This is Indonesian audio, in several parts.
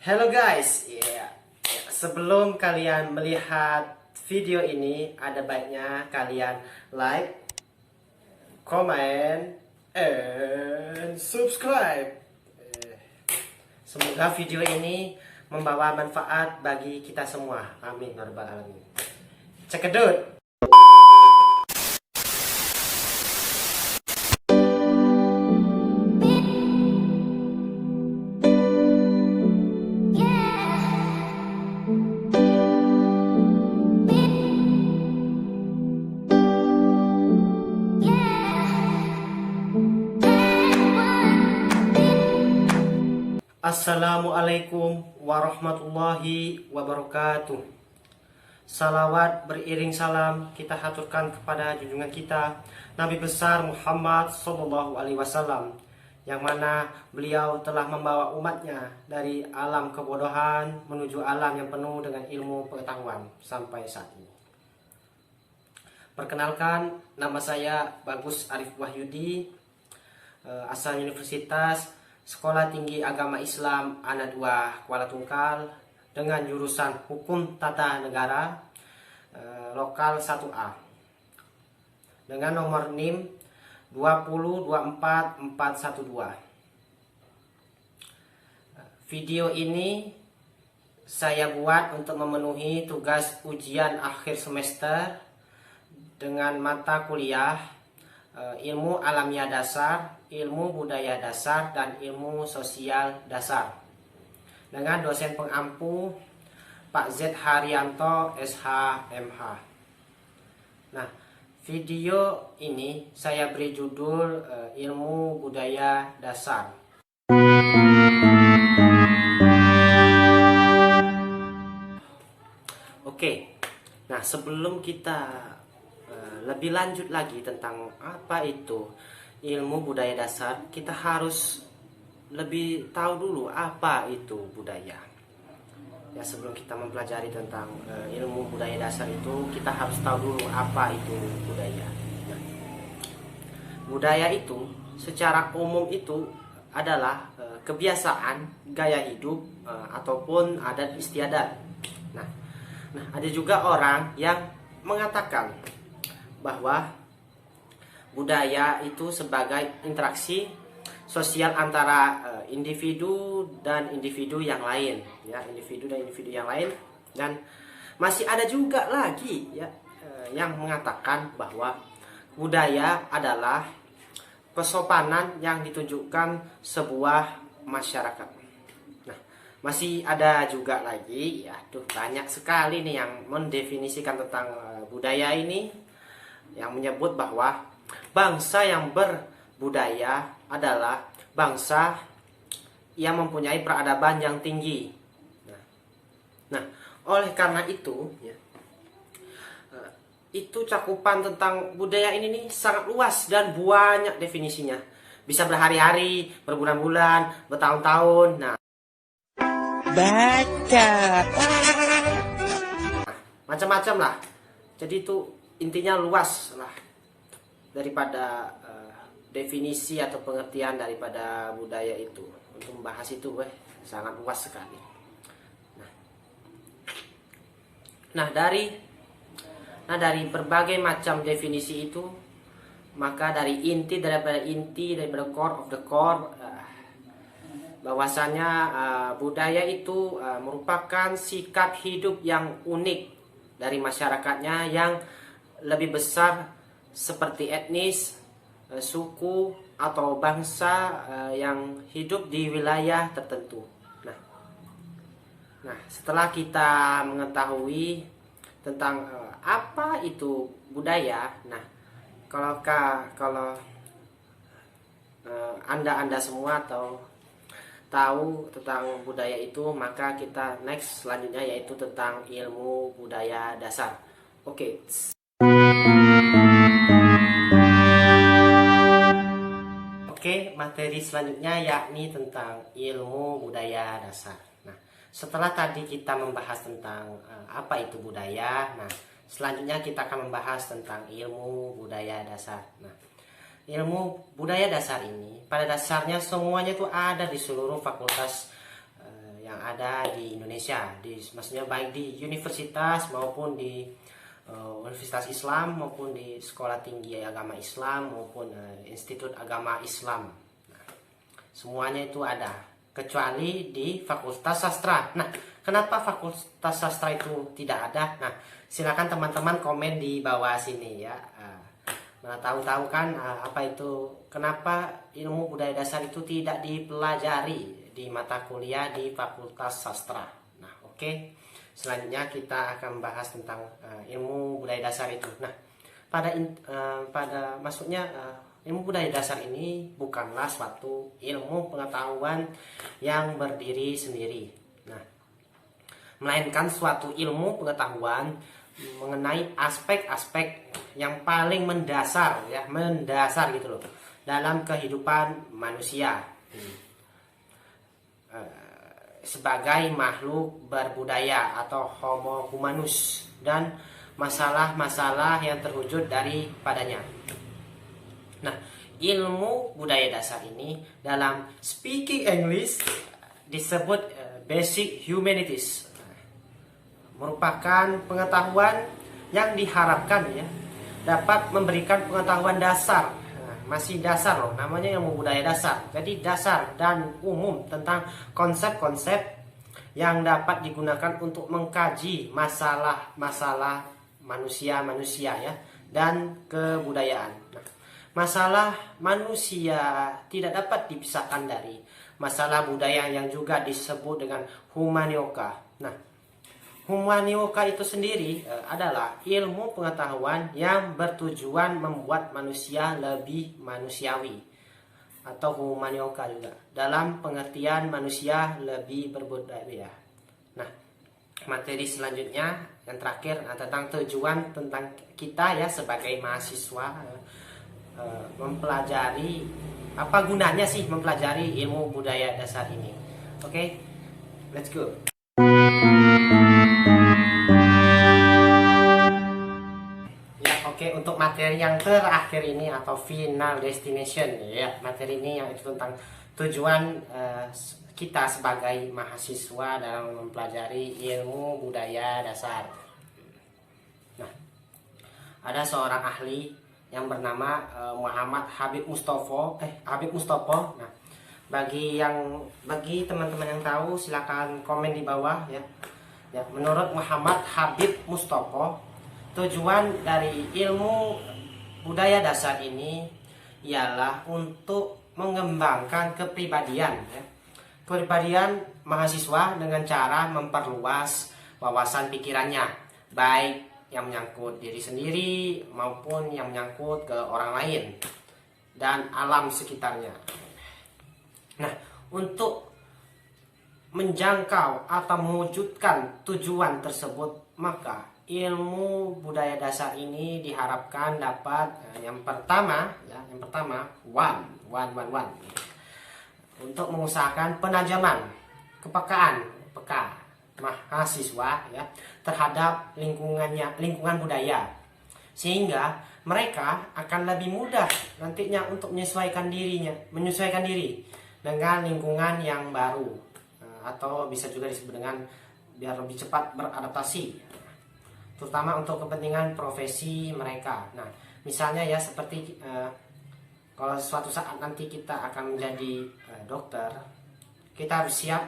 Hello guys, sebelum kalian melihat video ini, ada baiknya kalian like, comment, and subscribe. Semoga video ini membawa manfaat bagi kita semua. Amin ya rabbal alamin. Cekedut. Assalamualaikum warahmatullahi wabarakatuh. Salawat beriring salam kita haturkan kepada junjungan kita Nabi besar Muhammad sallallahu alaihi wasallam, yang mana beliau telah membawa umatnya dari alam kebodohan menuju alam yang penuh dengan ilmu pengetahuan sampai saat ini. Perkenalkan, nama saya Bagus Arif Wahyudi, asal Universitas Sekolah Tinggi Agama Islam Anak 2 Kuala Tungkal, dengan jurusan Hukum Tata Negara, lokal 1A, dengan nomor NIM 2024412. Video ini saya buat untuk memenuhi tugas ujian akhir semester dengan mata kuliah ilmu alamiah dasar, ilmu budaya dasar, dan ilmu sosial dasar, dengan dosen pengampu Pak Z Haryanto SH.MH. Nah, video ini saya beri judul ilmu budaya dasar. Oke, nah sebelum kita lebih lanjut lagi tentang apa itu ilmu budaya dasar, kita harus lebih tahu dulu apa itu budaya. Ya, sebelum kita mempelajari tentang ilmu budaya dasar itu, kita harus tahu dulu apa itu budaya. Nah, budaya itu secara umum itu adalah kebiasaan, gaya hidup, ataupun adat istiadat. Nah, ada juga orang yang mengatakan bahwa budaya itu sebagai interaksi sosial antara individu dan individu yang lain, ya, individu dan individu yang lain. Dan masih ada juga lagi, ya, yang mengatakan bahwa budaya adalah kesopanan yang ditunjukkan sebuah masyarakat. Nah, masih ada juga lagi, ya, banyak sekali nih yang mendefinisikan tentang budaya ini, yang menyebut bahwa bangsa yang berbudaya adalah bangsa yang mempunyai peradaban yang tinggi. Nah, oleh karena itu, ya, itu cakupan tentang budaya ini nih sangat luas dan banyak definisinya. Bisa berhari-hari, berbulan-bulan, bertahun-tahun. Nah, baca. Macam-macam lah. Jadi itu intinya luas lah daripada definisi atau pengertian daripada budaya itu. Untuk membahas itu sangat luas sekali. Nah, dari berbagai macam definisi itu, maka daripada core of the core, bahwasanya budaya itu merupakan sikap hidup yang unik dari masyarakatnya yang lebih besar, seperti etnis, suku, atau bangsa yang hidup di wilayah tertentu. Nah, setelah kita mengetahui tentang apa itu budaya, nah kalau anda semua atau tahu tentang budaya itu, maka kita next selanjutnya yaitu tentang ilmu budaya dasar. Oke. Oke, materi selanjutnya yakni tentang ilmu budaya dasar. Nah, setelah tadi kita membahas tentang apa itu budaya, nah selanjutnya kita akan membahas tentang ilmu budaya dasar. Nah, ilmu budaya dasar ini pada dasarnya semuanya itu ada di seluruh fakultas yang ada di Indonesia, maksudnya baik di universitas maupun di Universitas Islam maupun di Sekolah Tinggi Agama Islam maupun Institut Agama Islam. Nah, semuanya itu ada, kecuali di Fakultas Sastra. Nah, kenapa Fakultas Sastra itu tidak ada? Nah, silakan teman-teman komen di bawah sini ya. Nah, tahu-tahu kan apa itu, kenapa ilmu budaya dasar itu tidak dipelajari di mata kuliah di Fakultas Sastra. Nah, oke. Selanjutnya kita akan membahas tentang ilmu budaya dasar itu. Nah, maksudnya ilmu budaya dasar ini bukanlah suatu ilmu pengetahuan yang berdiri sendiri. Nah, melainkan suatu ilmu pengetahuan mengenai aspek-aspek yang paling mendasar ya, mendasar gitu loh, dalam kehidupan manusia sebagai makhluk berbudaya atau homo humanus, dan masalah-masalah yang terwujud daripadanya. Nah, ilmu budaya dasar ini dalam speaking English disebut basic humanities, merupakan pengetahuan yang diharapkan ya dapat memberikan pengetahuan dasar. Masih dasar loh, namanya ilmu budaya dasar. Jadi dasar dan umum tentang konsep-konsep yang dapat digunakan untuk mengkaji masalah-masalah manusia ya dan kebudayaan. Nah, masalah manusia tidak dapat dipisahkan dari masalah budaya yang juga disebut dengan humanioka. Nah, humanioka itu sendiri adalah ilmu pengetahuan yang bertujuan membuat manusia lebih manusiawi, atau humanioka juga dalam pengertian manusia lebih berbudaya. Nah, materi selanjutnya yang terakhir tentang tujuan tentang kita ya sebagai mahasiswa mempelajari, apa gunanya sih mempelajari ilmu budaya dasar ini. Oke, let's go. Oke, untuk materi yang terakhir ini atau final destination ya, materi ini yang itu tentang tujuan kita sebagai mahasiswa dalam mempelajari ilmu budaya dasar. Nah, ada seorang ahli yang bernama Muhammad Habib Mustofa. Nah, bagi teman-teman yang tahu silakan komen di bawah ya. Ya, menurut Muhammad Habib Mustofa, tujuan dari ilmu budaya dasar ini ialah untuk mengembangkan kepribadian ya, kepribadian mahasiswa dengan cara memperluas wawasan pikirannya, baik yang menyangkut diri sendiri maupun yang menyangkut ke orang lain dan alam sekitarnya. Nah, untuk menjangkau atau mewujudkan tujuan tersebut, maka ilmu budaya dasar ini diharapkan dapat yang pertama untuk mengusahakan penajaman kepekaan mahasiswa ya terhadap lingkungan budaya, sehingga mereka akan lebih mudah nantinya untuk menyesuaikan diri dengan lingkungan yang baru, atau bisa juga disebut dengan biar lebih cepat beradaptasi, terutama untuk kepentingan profesi mereka. Nah, misalnya ya seperti kalau suatu saat nanti kita akan menjadi dokter, kita harus siap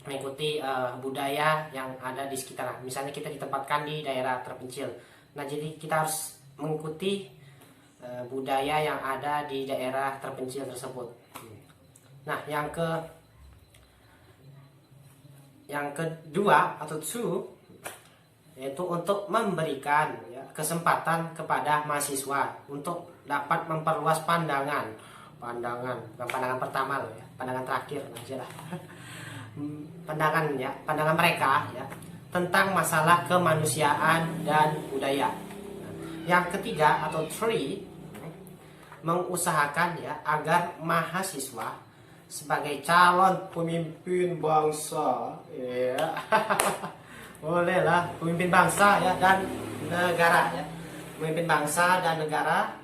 mengikuti budaya yang ada di sekitar. Misalnya kita ditempatkan di daerah terpencil, nah jadi kita harus mengikuti budaya yang ada di daerah terpencil tersebut. Nah, yang kedua atau two, yaitu untuk memberikan ya, kesempatan kepada mahasiswa untuk dapat memperluas pandangan bukan pandangan pertama loh ya, pandangan terakhir aja lah. pandangan mereka ya tentang masalah kemanusiaan dan budaya. Yang ketiga atau three, mengusahakan ya agar mahasiswa sebagai calon pemimpin bangsa ya bolehlah pemimpin bangsa ya dan negara ya, pemimpin bangsa dan negara,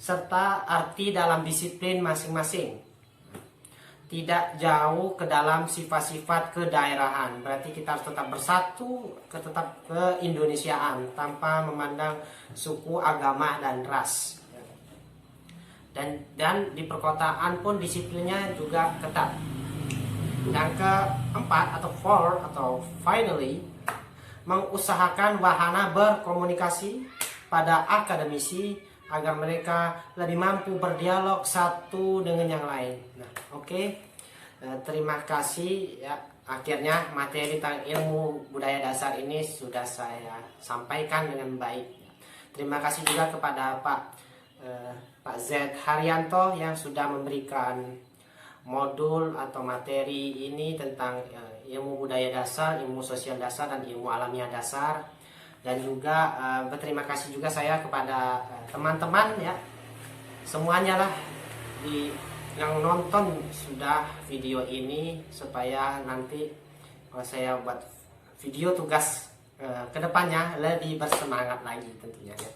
serta arti dalam disiplin masing-masing. tidak jauh ke dalam sifat-sifat kedaerahan. Berarti kita harus tetap bersatu, tetap keindonesiaan tanpa memandang suku, agama, dan ras. Dan di perkotaan pun disiplinnya juga ketat. Yang keempat atau fourth atau finally, mengusahakan wahana berkomunikasi pada akademisi agar mereka lebih mampu berdialog satu dengan yang lain. Nah, oke. Terima kasih ya. Akhirnya materi tentang ilmu budaya dasar ini sudah saya sampaikan dengan baik. Terima kasih juga kepada Pak Z Haryanto yang sudah memberikan modul atau materi ini tentang ilmu budaya dasar, ilmu sosial dasar, dan ilmu alamiah dasar. Dan juga berterima kasih juga saya kepada teman-teman ya, semuanya lah yang nonton sudah video ini, supaya nanti kalau saya buat video tugas kedepannya lebih bersemangat lagi tentunya ya.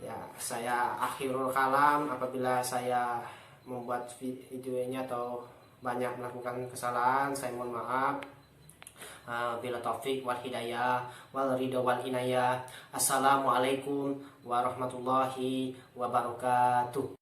Ya, saya akhirul kalam apabila saya membuat videonya atau banyak melakukan kesalahan, saya mohon maaf. Bila taufik wal hidayah wal ridho wal inayah. Assalamualaikum warahmatullahi wabarakatuh.